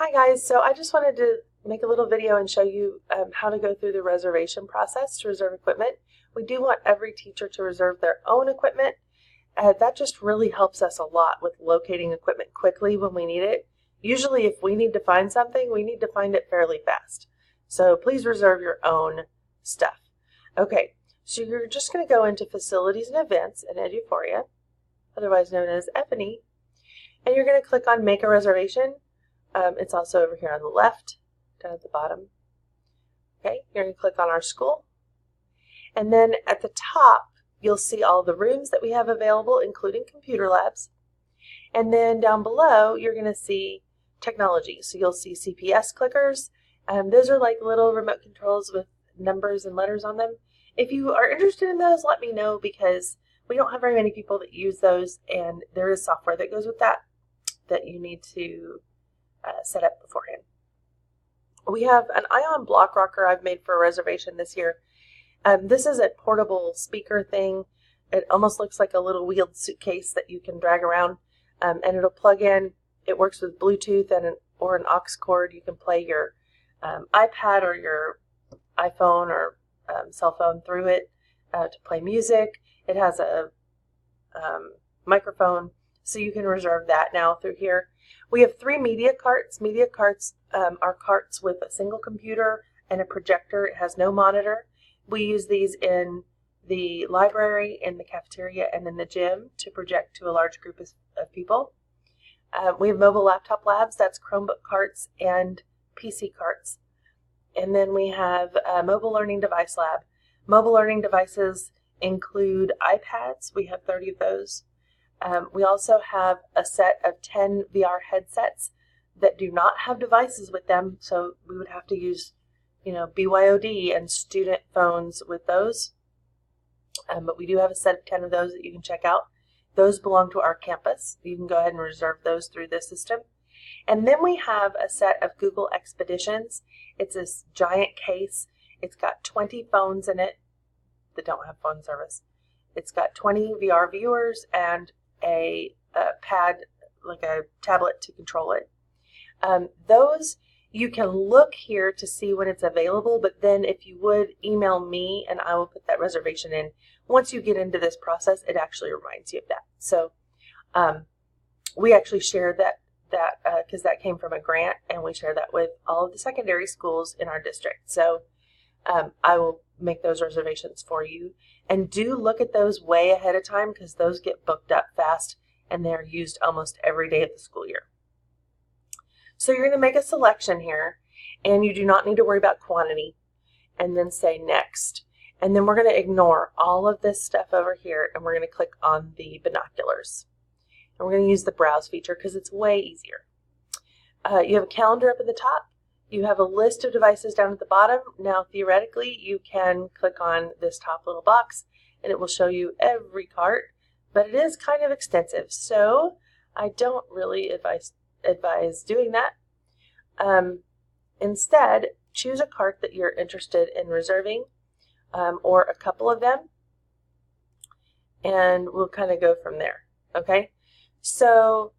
Hi guys, so I just wanted to make a little video and show you how to go through the reservation process to reserve equipment. We do want every teacher to reserve their own equipment. That just really helps us a lot with locating equipment quickly when we need it. Usually if we need to find something, we need to find it fairly fast. So please reserve your own stuff. Okay, so you're just going to go into Facilities and Events in Eduphoria, otherwise known as F&E, and you're going to click on Make a Reservation. It's also over here on the left, down at the bottom. Okay, you're going to click on our school. And then at the top, you'll see all the rooms that we have available, including computer labs. And then down below, you're going to see technology. So you'll see CPS clickers. Those are like little remote controls with numbers and letters on them. If you are interested in those, let me know because we don't have very many people that use those, and there is software that goes with that you need to set up beforehand. We have an ion block rocker I've made for a reservation this year. This is a portable speaker thing. It almost looks like a little wheeled suitcase that you can drag around, and it'll plug in. It works with Bluetooth or an aux cord. You can play your iPad or your iPhone or cell phone through it to play music. It has a microphone, so you can reserve that now through here. We have 3 media carts. Media carts are carts with a single computer and a projector. It has no monitor. We use these in the library, in the cafeteria, and in the gym to project to a large group of people. We have mobile laptop labs. That's Chromebook carts and PC carts. And then we have a mobile learning device lab. Mobile learning devices include iPads. We have 30 of those. We also have a set of 10 VR headsets that do not have devices with them, so we would have to use, BYOD and student phones with those. But we do have a set of 10 of those that you can check out. Those belong to our campus. You can go ahead and reserve those through this system. And then we have a set of Google Expeditions. It's this giant case. It's got 20 phones in it that don't have phone service. It's got 20 VR viewers and a pad, like a tablet to control it. Those, you can look here to see when it's available, but then if you would email me and I will put that reservation in. Once you get into this process, it actually reminds you of that. So we actually share that because that came from a grant, and we share that with all of the secondary schools in our district. So I will make those reservations for you. And do look at those way ahead of time because those get booked up fast and they're used almost every day of the school year. So you're going to make a selection here, and you do not need to worry about quantity, and then say next. And then we're going to ignore all of this stuff over here, and we're going to click on the binoculars. And we're going to use the browse feature because it's way easier. You have a calendar up at the top. You have a list of devices down at the bottom. Now, theoretically, you can click on this top little box, and it will show you every cart, but it is kind of extensive, so I don't really advise doing that. Instead, choose a cart that you're interested in reserving, or a couple of them, and we'll kind of go from there, okay? So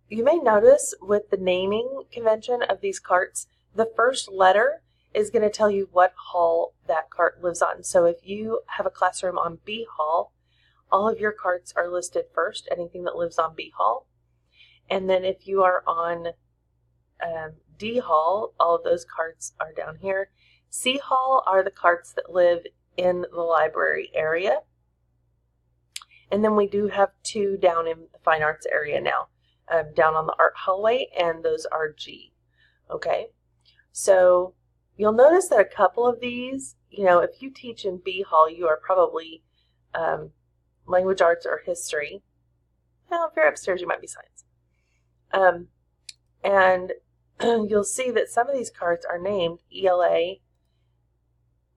you may notice with the naming convention of these carts, the first letter is going to tell you what hall that cart lives on. So if you have a classroom on B hall, all of your carts are listed first, anything that lives on B hall. And then if you are on D hall, all of those carts are down here. C hall are the carts that live in the library area. And then we do have 2 down in the fine arts area now, down on the art hallway, and those are G. Okay, so you'll notice that a couple of these, if you teach in B hall, you are probably language arts or history. Well, if you're upstairs, you might be science. And you'll see that some of these cards are named ELA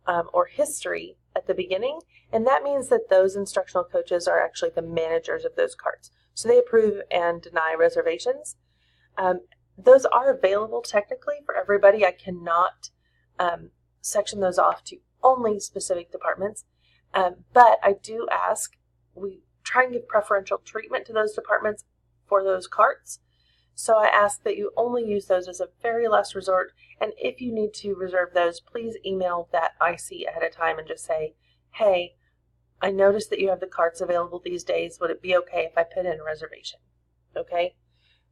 or history at the beginning, and that means that those instructional coaches are actually the managers of those cards. So they approve and deny reservations. Those are available technically for everybody. I cannot section those off to only specific departments, but I do ask, we try and give preferential treatment to those departments for those carts. So I ask that you only use those as a very last resort, and if you need to reserve those, please email that IC ahead of time and just say, hey, I noticed that you have the carts available these days. Would it be okay if I put in a reservation? Okay,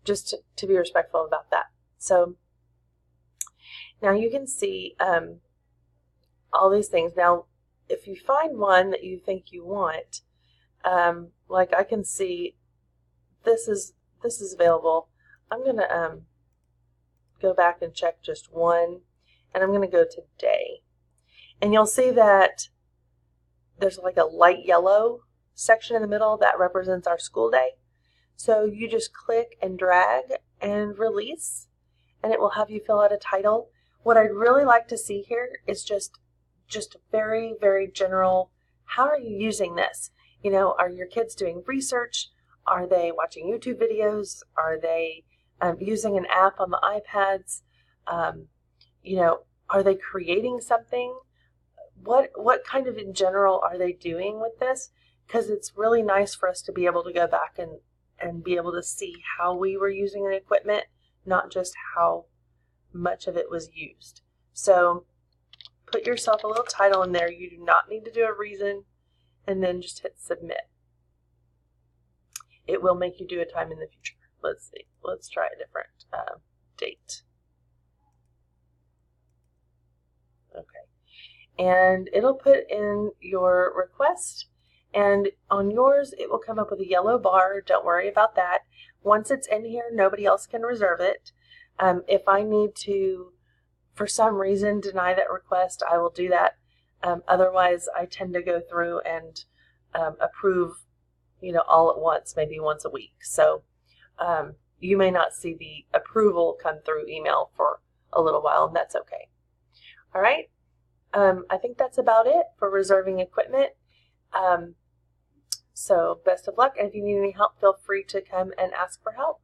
just to be respectful about that. So now you can see all these things. Now, if you find one that you think you want, like I can see this is available. I'm going to go back and check just one, and I'm going to go today. And you'll see that there's like a light yellow section in the middle that represents our school day. So you just click and drag and release, and it will have you fill out a title. What I'd really like to see here is just very, very general. How are you using this? You know, are your kids doing research? Are they watching YouTube videos? Are they using an app on the iPads? You know, are they creating something? What kind of in general are they doing with this? Because it's really nice for us to be able to go back and be able to see how we were using the equipment, not just how much of it was used. So put yourself a little title in there. You do not need to do a reason, and then just hit submit. It will make you do a time in the future. Let's see. Let's try a different date. Okay. And it'll put in your request, and on yours it will come up with a yellow bar. Don't worry about that. Once it's in here, nobody else can reserve it. If I need to, for some reason, deny that request, I will do that. Otherwise, I tend to go through and approve, you know, all at once, maybe once a week. So you may not see the approval come through email for a little while, and that's okay. All right. I think that's about it for reserving equipment. So best of luck, and if you need any help, feel free to come and ask for help.